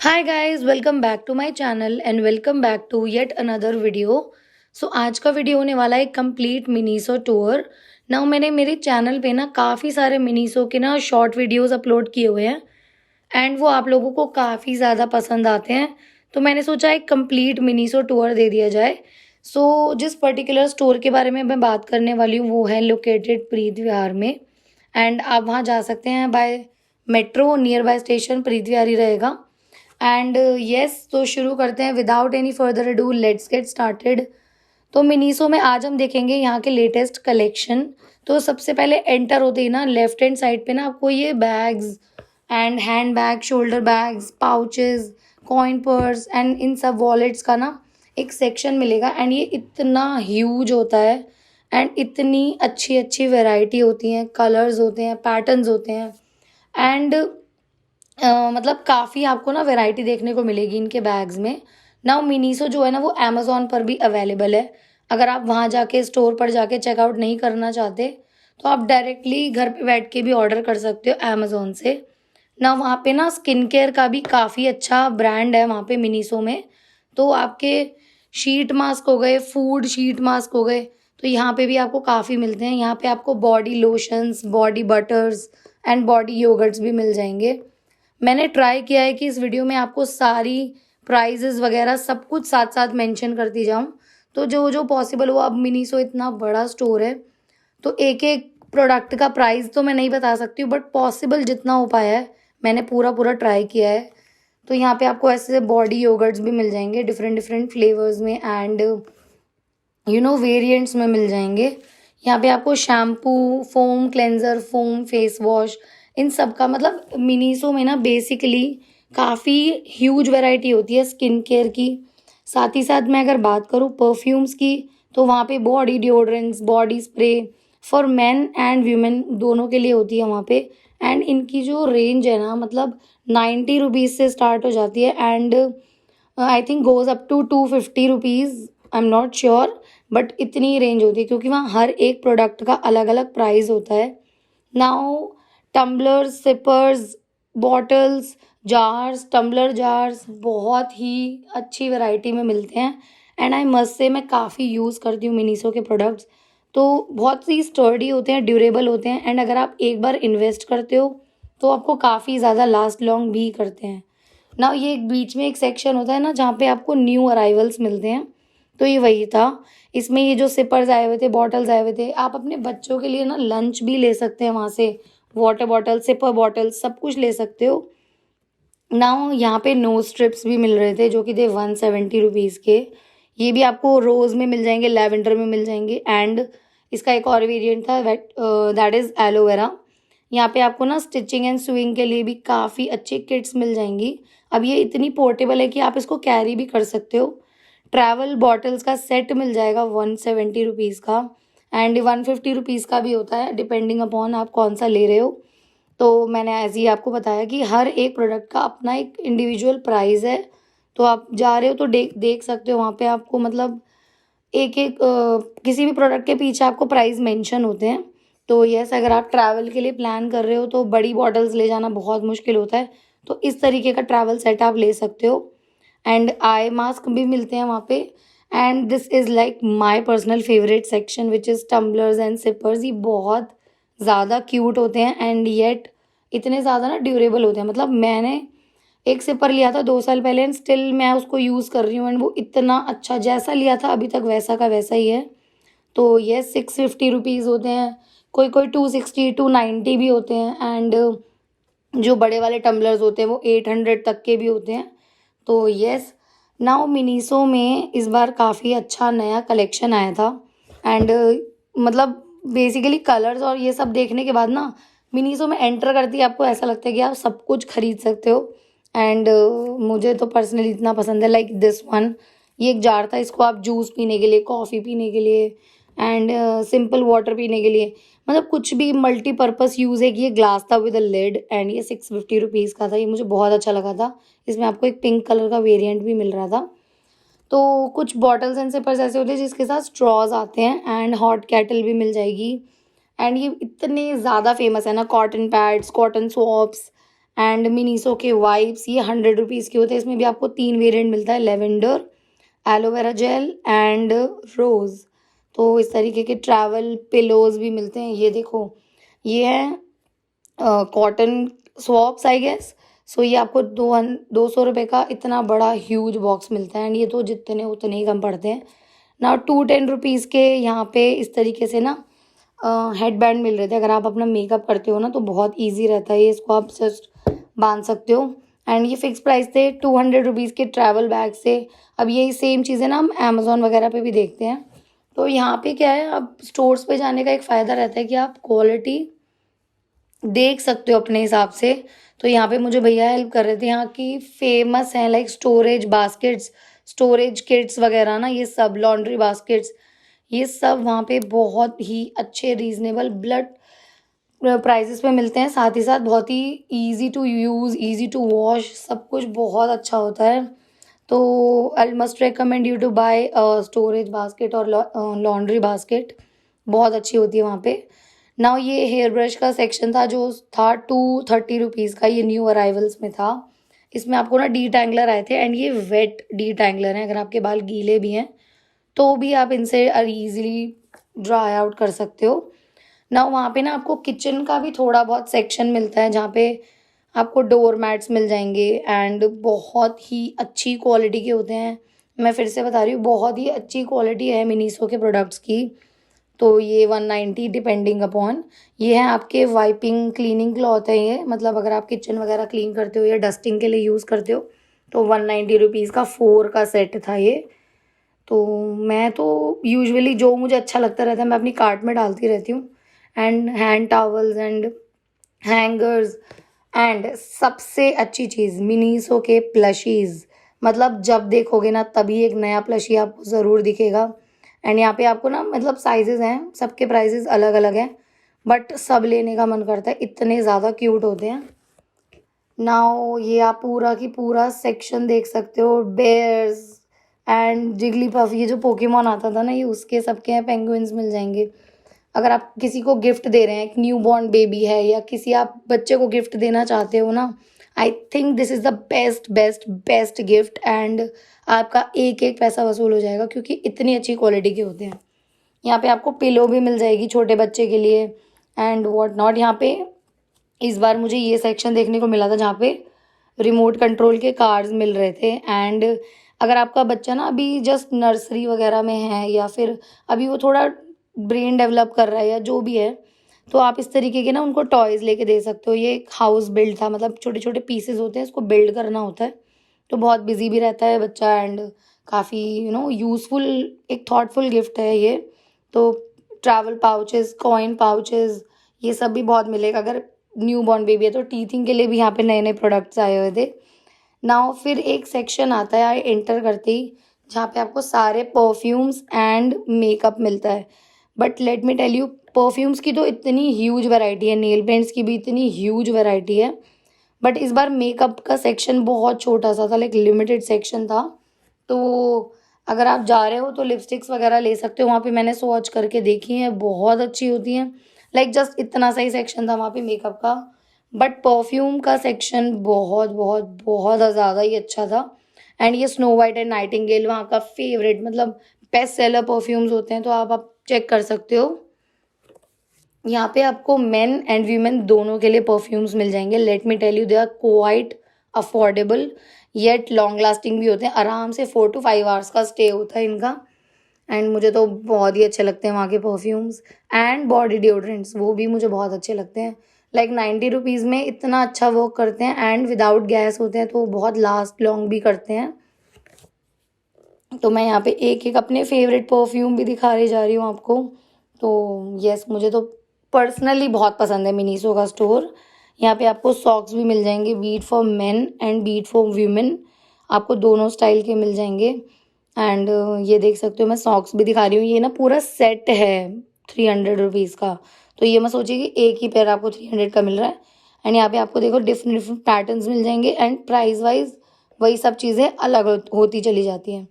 Hi guys, welcome back to my channel and welcome back to yet another video. So आज का video होने वाला है complete Miniso tour. Now मैंने मेरे चैनल पे ना काफ़ी सारे मिनीसो के ना शॉर्ट वीडियोस अपलोड किए हुए हैं एंड वो आप लोगों को काफ़ी ज़्यादा पसंद आते हैं। तो मैंने सोचा एक कंप्लीट मिनीसो टूर दे दिया जाए। जिस पर्टिकुलर स्टोर के बारे में मैं बात करने वाली हूँ वो है लोकेटेड प्रीत विहार में। एंड आप वहाँ जा सकते हैं by metro, nearby station Preet Vihar ही रहेगा। एंड यस, तो शुरू करते हैं without any further ado, let's get started. तो मिनीसो में आज हम देखेंगे यहाँ के लेटेस्ट कलेक्शन। तो सबसे पहले एंटर होते ही ना लेफ्ट हैंड साइड पे ना आपको ये bags and hand bag, shoulder bags, pouches, coin purse and in सब वॉलेट्स का ना एक सेक्शन मिलेगा। एंड ये इतना ह्यूज होता है एंड इतनी अच्छी अच्छी वैरायटी होती हैं, कलर्स होते हैं, पैटर्न्स होते हैं। एंड मतलब काफ़ी आपको ना वैरायटी देखने को मिलेगी इनके बैग्स में। नाउ मिनीसो जो है ना वो अमेज़ॉन पर भी अवेलेबल है। अगर आप वहाँ जाके स्टोर पर जाके चेकआउट नहीं करना चाहते तो आप डायरेक्टली घर पे बैठ के भी ऑर्डर कर सकते हो अमेज़ॉन से। ना वहाँ पे ना स्किन केयर का भी काफ़ी अच्छा ब्रांड है वहाँ पे मिनीसो में। तो आपके शीट मास्क हो गए, फूड शीट मास्क हो गए, तो यहाँ पे भी आपको काफ़ी मिलते हैं। यहाँ पे आपको body lotions, body buttress and body yoghurts भी मिल जाएंगे। मैंने ट्राई किया है कि इस वीडियो में आपको सारी प्राइजेज़ वगैरह सब कुछ साथ साथ मेंशन करती जाऊँ। तो जो जो पॉसिबल हो, अब मिनीसो इतना बड़ा स्टोर है तो एक एक प्रोडक्ट का प्राइस तो मैं नहीं बता सकती हूँ, बट पॉसिबल जितना हो पाया है मैंने पूरा पूरा ट्राई किया है। तो यहाँ पे आपको ऐसे बॉडी योगर्ट्स भी मिल जाएंगे डिफरेंट डिफरेंट फ्लेवर्स में एंड वेरिएंट्स में मिल जाएंगे। यहाँ पे आपको shampoo, foam cleanser, foam face wash, इन सब का मतलब मिनीसो में ना बेसिकली काफ़ी ह्यूज वैरायटी होती है स्किन केयर की। साथ ही साथ मैं अगर बात करूँ परफ्यूम्स की तो वहाँ पे body deodorants, body spray for men and women दोनों के लिए होती है वहाँ पे। एंड इनकी जो रेंज है ना मतलब 90 रुपीज़ से स्टार्ट हो जाती है and I think goes up to 250 rupees, I am not sure, but इतनी रेंज होती है क्योंकि वहाँ हर एक प्रोडक्ट का अलग अलग प्राइस होता है। Now tumblers, sippers, bottles, jars, tumbler jars बहुत ही अच्छी वैरायटी में मिलते हैं। एंड आई मस्ट से मैं काफ़ी यूज़ करती हूँ मिनीसो के प्रोडक्ट्स। तो बहुत ही स्टर्डी होते हैं, ड्यूरेबल होते हैं एंड अगर आप एक बार इन्वेस्ट करते हो तो आपको काफ़ी ज़्यादा लास्ट लॉन्ग भी करते हैं ना। ये एक बीच में एक सेक्शन होता है ना जहाँ पे आपको न्यू अराइवल्स मिलते हैं, तो ये वही था। इसमें ये जो सिपर्स आए हुए थे, बॉटल्स आए हुए थे, आप अपने बच्चों के लिए ना लंच भी ले सकते हैं वहाँ से। वाटर बॉटल, सिपर बॉटल सब कुछ ले सकते हो। नाउ यहाँ पे नोज स्ट्रिप्स भी मिल रहे थे जो कि थे 170 रुपीज़ के। ये भी आपको रोज़ में मिल जाएंगे, लेवेंडर में मिल जाएंगे एंड इसका एक और वेरिएंट था दैट इज़ एलोवेरा। यहाँ पे आपको ना स्टिचिंग एंड सुइंग के लिए भी काफ़ी अच्छी किट्स मिल जाएंगी। अब ये इतनी पोर्टेबल है कि आप इसको कैरी भी कर सकते हो। ट्रैवल बॉटल्स का सेट मिल जाएगा 170 रुपीज़ का एंड 150 रुपीज़ का भी होता है डिपेंडिंग अपॉन आप कौन सा ले रहे हो। तो मैंने ऐसे ही आपको बताया कि हर एक प्रोडक्ट का अपना एक इंडिविजुअल प्राइस है। तो आप जा रहे हो तो देख देख सकते हो वहाँ पे आपको मतलब एक एक किसी भी प्रोडक्ट के पीछे आपको प्राइस मेंशन होते हैं। तो यस, अगर आप ट्रैवल के लिए प्लान कर रहे हो तो बड़ी बॉटल्स ले जाना बहुत मुश्किल होता है, तो इस तरीके का ट्रैवल सेट आप ले सकते हो। एंड आई मास्क भी मिलते हैं वहाँ पे। And this is like my personal favourite section which is tumblers and sippers. ये बहुत ज़्यादा क्यूट होते हैं एंड येट इतने ज़्यादा ना ड्यूरेबल होते हैं। मतलब मैंने एक सिपर लिया था 2 साल पहले एंड स्टिल मैं उसको यूज़ कर रही हूँ एंड वो इतना अच्छा, जैसा लिया था अभी तक वैसा का वैसा ही है। तो ये 650 रुपीज़ होते हैं, कोई कोई 260, 290 भी होते हैं एंड जो बड़े वाले टम्बलर्स होते हैं वो 800 तक के भी होते हैं। तो यस, नाउ मिनीसो में इस बार काफ़ी अच्छा नया कलेक्शन आया था एंड मतलब बेसिकली कलर्स और ये सब देखने के बाद ना मिनीसो में एंटर करती है आपको ऐसा लगता है कि आप सब कुछ खरीद सकते हो। एंड मुझे तो पर्सनली इतना पसंद है, लाइक दिस वन। ये एक जार था, इसको आप जूस पीने के लिए, कॉफ़ी पीने के लिए एंड सिंपल वाटर पीने के लिए, मतलब कुछ भी मल्टीपर्पज़ यूज़ है कि ये ग्लास था विद अ लिड एंड ये 650 रुपीज़ का था। ये मुझे बहुत अच्छा लगा था। इसमें आपको एक पिंक कलर का वेरिएंट भी मिल रहा था। तो कुछ बॉटल्स एंड सिपर्स ऐसे होते हैं जिसके साथ स्ट्रॉज आते हैं एंड हॉट कैटल भी मिल जाएगी। एंड ये इतने ज़्यादा फेमस है ना, cotton pads, cotton swaps and Miniso के वाइप्स, ये 100 रुपीज़ के होते हैं। इसमें भी आपको 3 वेरिएंट मिलता है, लेवेंडर, एलोवेरा जेल एंड रोज़। तो इस तरीके के ट्रैवल पिलोज भी मिलते हैं। ये देखो, ये है कॉटन स्वॉप्स आई गेस। सो ये आपको 200 रुपये का इतना बड़ा ह्यूज बॉक्स मिलता है, एंड ये तो जितने उतने ही कम पड़ते हैं ना। 210 रुपीज़ के यहाँ पे इस तरीके से ना हेड बैंड मिल रहे थे। अगर आप अपना मेकअप करते हो ना तो बहुत ईजी रहता है ये, इसको आप जस्ट बांध सकते हो। एंड ये फिक्स प्राइस थे 200 रुपीज़ के ट्रैवल बैग से। अब यही सेम चीज़ें ना हम अमेज़ोन वगैरह पे भी देखते हैं। तो यहाँ पे क्या है, अब स्टोर्स पे जाने का एक फ़ायदा रहता है कि आप क्वालिटी देख सकते हो अपने हिसाब से। तो यहाँ पे मुझे भैया हेल्प कर रहे थे। यहाँ की फेमस है like storage baskets, storage kits वगैरह ना, ये सब लॉन्ड्री बास्केट्स, ये सब वहाँ पे बहुत ही अच्छे रीजनेबल ब्लड प्राइसेस पे मिलते हैं। साथ ही साथ बहुत ही easy to use, easy to wash, सब कुछ बहुत अच्छा होता है। तो I must recommend you to buy storage basket और लॉन्ड्री बास्केट, बहुत अच्छी होती है वहाँ पे। नाउ ये हेयर ब्रश का सेक्शन था जो था 230 रुपीज़ का, ये न्यू अराइवल्स में था। इसमें आपको ना डी टैंगलर आए थे, एंड ये वेट डी टैंगलर हैं। अगर आपके बाल गीले भी हैं तो भी आप इनसे ईजिली ड्राई आउट कर सकते हो ना। वहाँ पे ना आपको किचन का भी थोड़ा बहुत सेक्शन मिलता है, जहाँ पे आपको डोर मैट्स मिल जाएंगे, एंड बहुत ही अच्छी क्वालिटी के होते हैं। मैं फिर से बता रही हूँ, बहुत ही अच्छी क्वालिटी है मिनीसो के प्रोडक्ट्स की। तो ये 190 डिपेंडिंग अपॉन। ये है आपके वाइपिंग क्लीनिंग क्लॉथ है ये, मतलब अगर आप किचन वगैरह क्लीन करते हो या डस्टिंग के लिए यूज़ करते हो तो 190 रुपीज़ का 4 का सेट था ये। तो मैं तो यूजुअली जो मुझे अच्छा लगता रहता है मैं अपनी कार्ट में डालती रहती हूँ। And hand towels and hangers, and सबसे अच्छी चीज़ मिनीसो के प्लशीज़, मतलब जब देखोगे ना तभी एक नया प्लशी आपको ज़रूर दिखेगा। एंड यहाँ पे आपको ना मतलब साइजेस हैं, सबके प्राइसेस अलग अलग हैं, बट सब लेने का मन करता है, इतने ज़्यादा क्यूट होते हैं। नाउ ये आप पूरा की पूरा सेक्शन देख सकते हो, बेयर्स एंड जिगली पफ, ये जो पोकेमॉन आता था ना ये उसके सबके हैं। पेंगुइन्स मिल जाएंगे। अगर आप किसी को गिफ्ट दे रहे हैं, एक न्यू बॉर्न बेबी है या किसी आप बच्चे को गिफ्ट देना चाहते हो ना, I think this is the best best best gift. And आपका एक एक पैसा वसूल हो जाएगा क्योंकि इतनी अच्छी क्वालिटी के होते हैं। यहाँ पे आपको पिलो भी मिल जाएगी छोटे बच्चे के लिए एंड व्हाट नॉट। यहाँ पे इस बार मुझे ये सेक्शन देखने को मिला था जहाँ पे रिमोट कंट्रोल के कार्स मिल रहे थे। एंड अगर आपका बच्चा ना अभी जस्ट नर्सरी वगैरह में है या फिर अभी वो थोड़ा ब्रेन डेवलप कर रहा है या जो भी है, तो आप इस तरीके के ना उनको टॉयज़ लेके दे सकते हो। ये एक हाउस बिल्ड था, मतलब छोटे छोटे पीसेस होते हैं, इसको बिल्ड करना होता है। तो बहुत बिजी भी रहता है बच्चा, एंड काफ़ी यूज़फुल, एक थॉटफुल गिफ्ट है ये। तो ट्रैवल पाउचेस, कॉइन पाउचेस, ये सब भी बहुत मिलेगा। अगर न्यू बॉर्न बेबी है तो टीथिंग के लिए भी यहाँ पे नए नए प्रोडक्ट्स आए हुए थे। नाउ फिर एक सेक्शन आता है आई एंटर करते ही जहाँ पे आपको सारे परफ्यूम्स एंड मेकअप मिलता है। But let me tell you, perfumes की तो इतनी ह्यूज वैरायटी है, नेल पेंट्स की भी इतनी ह्यूज वैरायटी है, बट इस बार मेकअप का सेक्शन बहुत छोटा सा था, लाइक लिमिटेड सेक्शन था। तो अगर आप जा रहे हो तो लिपस्टिक्स वगैरह ले सकते हो। वहाँ पे मैंने स्वॉच करके देखी हैं, बहुत अच्छी होती हैं। लाइक जस्ट इतना सा ही सेक्शन था वहाँ पे मेकअप का, बट परफ्यूम का सेक्शन बहुत बहुत बहुत ज़्यादा ही अच्छा था। एंड ये स्नो वाइट एंड नाइटिंगेल वहाँ का फेवरेट, मतलब बेस्ट सेलर परफ्यूम्स होते हैं, तो आप चेक कर सकते हो। यहाँ पे आपको मेन एंड वीमेन दोनों के लिए परफ्यूम्स मिल जाएंगे। Let me tell you, they are quite affordable yet long lasting भी होते हैं। आराम से 4 to 5 आवर्स का स्टे होता है इनका। एंड मुझे तो बहुत ही अच्छे लगते हैं वहाँ के परफ्यूम्स। एंड बॉडी डिओड्रेंट्स, वो भी मुझे बहुत अच्छे लगते हैं। लाइक 90 रुपीज़ में इतना अच्छा वर्क करते हैं एंड विदाउट गैस होते हैं, तो बहुत लास्ट लॉन्ग भी करते हैं। तो मैं यहाँ पे एक एक अपने फेवरेट परफ्यूम भी दिखा रही जा रही हूँ आपको। तो यस, मुझे तो पर्सनली बहुत पसंद है मिनीसो का स्टोर। यहाँ पे आपको सॉक्स भी मिल जाएंगे, beat for men and beat for women, आपको दोनों स्टाइल के मिल जाएंगे। एंड ये देख सकते हो, मैं सॉक्स भी दिखा रही हूँ। ये ना पूरा सेट है 300 रुपीज़ का, तो ये मैं सोची कि एक ही पेयर आपको 300 का मिल रहा है। एंड यहाँ पे आपको देखो डिफरेंट डिफरेंट पैटर्न्स मिल जाएंगे, एंड प्राइस वाइज वही सब चीज़ें अलग होती चली जाती हैं।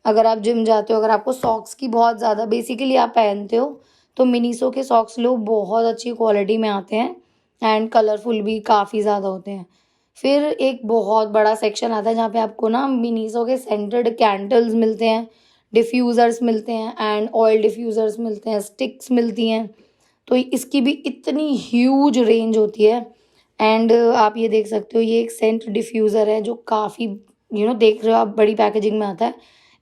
अगर आप जिम जाते हो, अगर आपको सॉक्स की बहुत ज़्यादा बेसिकली आप पहनते हो, तो मिनीसो के सॉक्स लो, बहुत अच्छी क्वालिटी में आते हैं एंड कलरफुल भी काफ़ी ज़्यादा होते हैं। फिर एक बहुत बड़ा सेक्शन आता है जहाँ पे आपको ना मिनीसो के सेंटेड कैंडल्स मिलते हैं, डिफ्यूज़र्स मिलते हैं एंड ऑयल डिफ्यूज़र्स मिलते हैं, स्टिक्स मिलती हैं। तो इसकी भी इतनी ह्यूज रेंज होती है। एंड आप ये देख सकते हो, ये एक सेंट डिफ्यूज़र है जो काफ़ी देख रहे हो आप, बड़ी पैकेजिंग में आता है।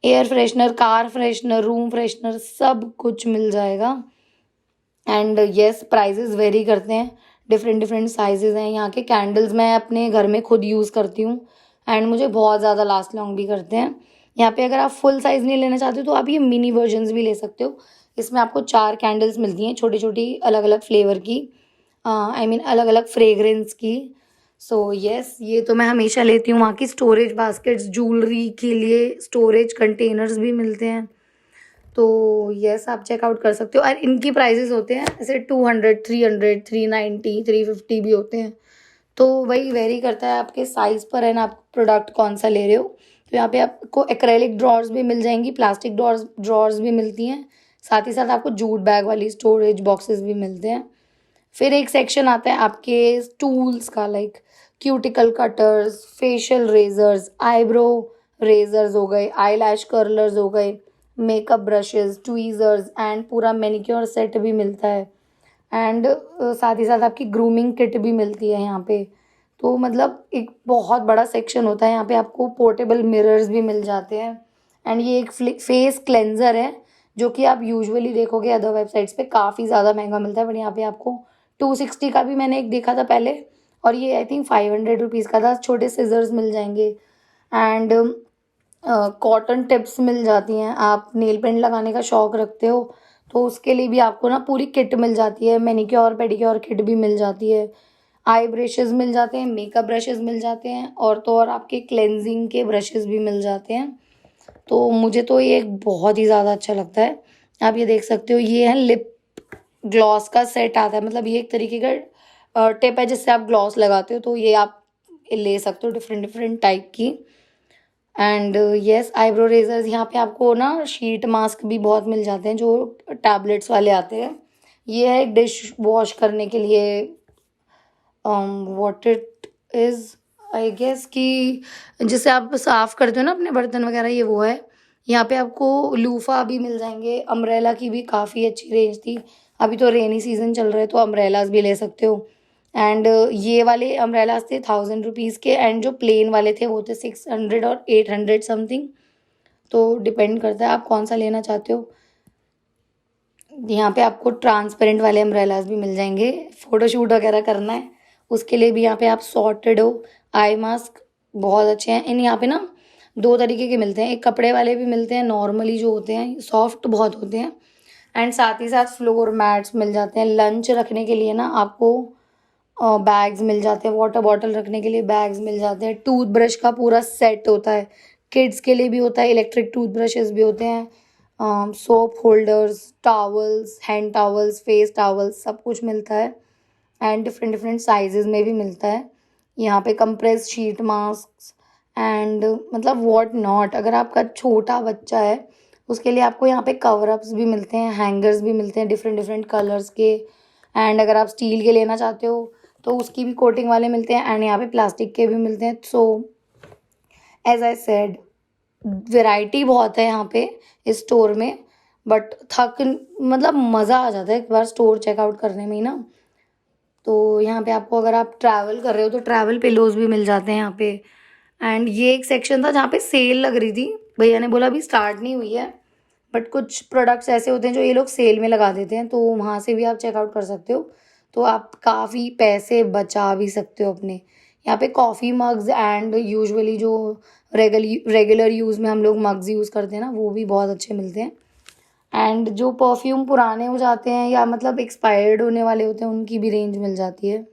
Air freshener, car freshener, room freshener सब कुछ मिल जाएगा। एंड येस, प्राइजेज़ वेरी करते हैं, डिफरेंट डिफरेंट साइजेज़ हैं यहाँ के। कैंडल्स मैं अपने घर में खुद यूज़ करती हूँ एंड मुझे बहुत ज़्यादा लास्ट लॉन्ग भी करते हैं। यहाँ पे अगर आप फुल साइज़ नहीं लेना चाहते हो तो आप ये मिनी वर्जन्स भी ले सकते हो। इसमें आपको 4 कैंडल्स मिलती हैं, छोटी छोटी, अलग अलग फ्लेवर की, आई मीन अलग अलग फ्रेगरेंस की। सो येस, ये तो मैं हमेशा लेती हूँ। वहाँ की स्टोरेज बास्केट्स, ज्वेलरी के लिए स्टोरेज कंटेनर्स भी मिलते हैं। तो यस, आप चेकआउट कर सकते हो। और इनकी प्राइजेस होते हैं ऐसे 200, 300, 390, 350 भी होते हैं। तो वही वेरी करता है आपके साइज़ पर है ना, आप प्रोडक्ट कौन सा ले रहे हो। तो यहाँ पे आपको एक्रेलिक ड्रॉर्स भी मिल जाएंगी, प्लास्टिक ड्रॉर्स भी मिलती हैं, साथ ही साथ आपको जूट बैग वाली स्टोरेज बॉक्सेस भी मिलते हैं। फिर एक सेक्शन आता है आपके टूल्स का, like cuticle cutters, facial razors, eyebrow razors हो गए, आई लैश कर्लर्स हो गए, मेकअप ब्रशेस, ट्वीज़र्स एंड पूरा मैनिक्योर सेट भी मिलता है। एंड साथ ही साथ आपकी ग्रूमिंग किट भी मिलती है यहाँ पे। तो मतलब एक बहुत बड़ा सेक्शन होता है यहाँ पे। आपको पोर्टेबल मिरर्स भी मिल जाते हैं। एंड ये एक फेस क्लेंजर है जो कि आप यूजुअली देखोगे अदर वेबसाइट्स पे काफ़ी ज़्यादा महंगा मिलता है, बट यहाँ पे आपको 260 का भी मैंने एक देखा था पहले, और ये आई थिंक 500 रुपीज़ का था। छोटे सिजर्स मिल जाएंगे एंड कॉटन टिप्स मिल जाती हैं। आप नेल पेंट लगाने का शौक़ रखते हो तो उसके लिए भी आपको ना पूरी किट मिल जाती है। मैनिक्योर पेडिक्योर किट भी मिल जाती है, आई ब्रशेज़ मिल जाते हैं, मेकअप ब्रशेज़ मिल जाते हैं, और तो और आपके क्लेंजिंग के ब्रशेज़ भी मिल जाते हैं। तो मुझे तो ये एक बहुत ही ज़्यादा अच्छा लगता है। आप ये देख सकते हो, ये है लिप ग्लॉस का सेट आता है, मतलब ये एक तरीके का टिप है जिससे आप ग्लॉस लगाते हो। तो ये आप ले सकते हो डिफरेंट डिफरेंट टाइप की। एंड येस, आईब्रो रेजर्स, यहाँ पे आपको ना शीट मास्क भी बहुत मिल जाते हैं जो टैबलेट्स वाले आते हैं। ये है डिश वॉश करने के लिए, what it is, I guess कि जिससे आप साफ़ करते हो ना अपने बर्तन वगैरह, ये वो है। यहाँ पे आपको लूफ़ा भी मिल जाएंगे। अम्ब्रेला की भी काफ़ी अच्छी रेंज थी। अभी तो रेनी सीज़न चल रहा है तो अम्ब्रेलाज भी ले सकते हो। एंड ये वाले अम्ब्रेलाज थे 1000 रुपीज़ के, एंड जो प्लेन वाले थे वो थे 600 और 800 समथिंग। तो डिपेंड करता है आप कौन सा लेना चाहते हो। यहाँ पे आपको ट्रांसपेरेंट वाले अम्ब्रेलाज भी मिल जाएंगे, फ़ोटोशूट वगैरह करना है उसके लिए भी यहाँ पे आप सॉर्टेड हो। आई मास्क बहुत अच्छे हैं। इन यहाँ पे ना 2 तरीके के मिलते हैं, एक कपड़े वाले भी मिलते हैं, नॉर्मली जो होते हैं सॉफ्ट बहुत होते हैं, एंड साथ ही साथ फ्लोर मैट्स मिल जाते हैं। लंच रखने के लिए ना आपको बैग्स मिल जाते हैं, वाटर बॉटल रखने के लिए बैग्स मिल जाते हैं। टूथब्रश का पूरा सेट होता है, किड्स के लिए भी होता है, इलेक्ट्रिक टूथब्रशेस भी होते हैं, soap holders, towels, hand towels, face towels, सब कुछ मिलता है। एंड डिफरेंट डिफरेंट साइजेस में भी मिलता है। यहाँ पे कंप्रेस शीट मास्क एंड मतलब व्हाट नॉट। अगर आपका छोटा बच्चा है उसके लिए आपको यहाँ पे कवर अप्स भी मिलते हैं, हैंगर्स भी मिलते हैं डिफरेंट डिफरेंट कलर्स के। एंड अगर आप स्टील के लेना चाहते हो तो उसकी भी कोटिंग वाले मिलते हैं, एंड यहाँ पे प्लास्टिक के भी मिलते हैं। So as I said, variety बहुत है यहाँ पे इस स्टोर में, बट मतलब मज़ा आ जाता है एक बार स्टोर चेकआउट करने में ही ना। तो यहाँ पे आपको, अगर आप ट्रैवल कर रहे हो तो ट्रैवल पिलोज भी मिल जाते हैं यहाँ पे। एंड ये एक सेक्शन था जहाँ पे सेल लग रही थी। भैया ने बोला अभी स्टार्ट नहीं हुई है, बट कुछ प्रोडक्ट्स ऐसे होते हैं जो ये लोग सेल में लगा देते हैं, तो वहाँ से भी आप चेकआउट कर सकते हो। तो आप काफ़ी पैसे बचा भी सकते हो अपने। यहाँ पे कॉफ़ी मग्स एंड यूजुअली जो रेगुलर यूज़ में हम लोग मग्स यूज़ करते हैं ना, वो भी बहुत अच्छे मिलते हैं। एंड जो परफ्यूम पुराने हो जाते हैं या मतलब एक्सपायर्ड होने वाले होते हैं, उनकी भी रेंज मिल जाती है।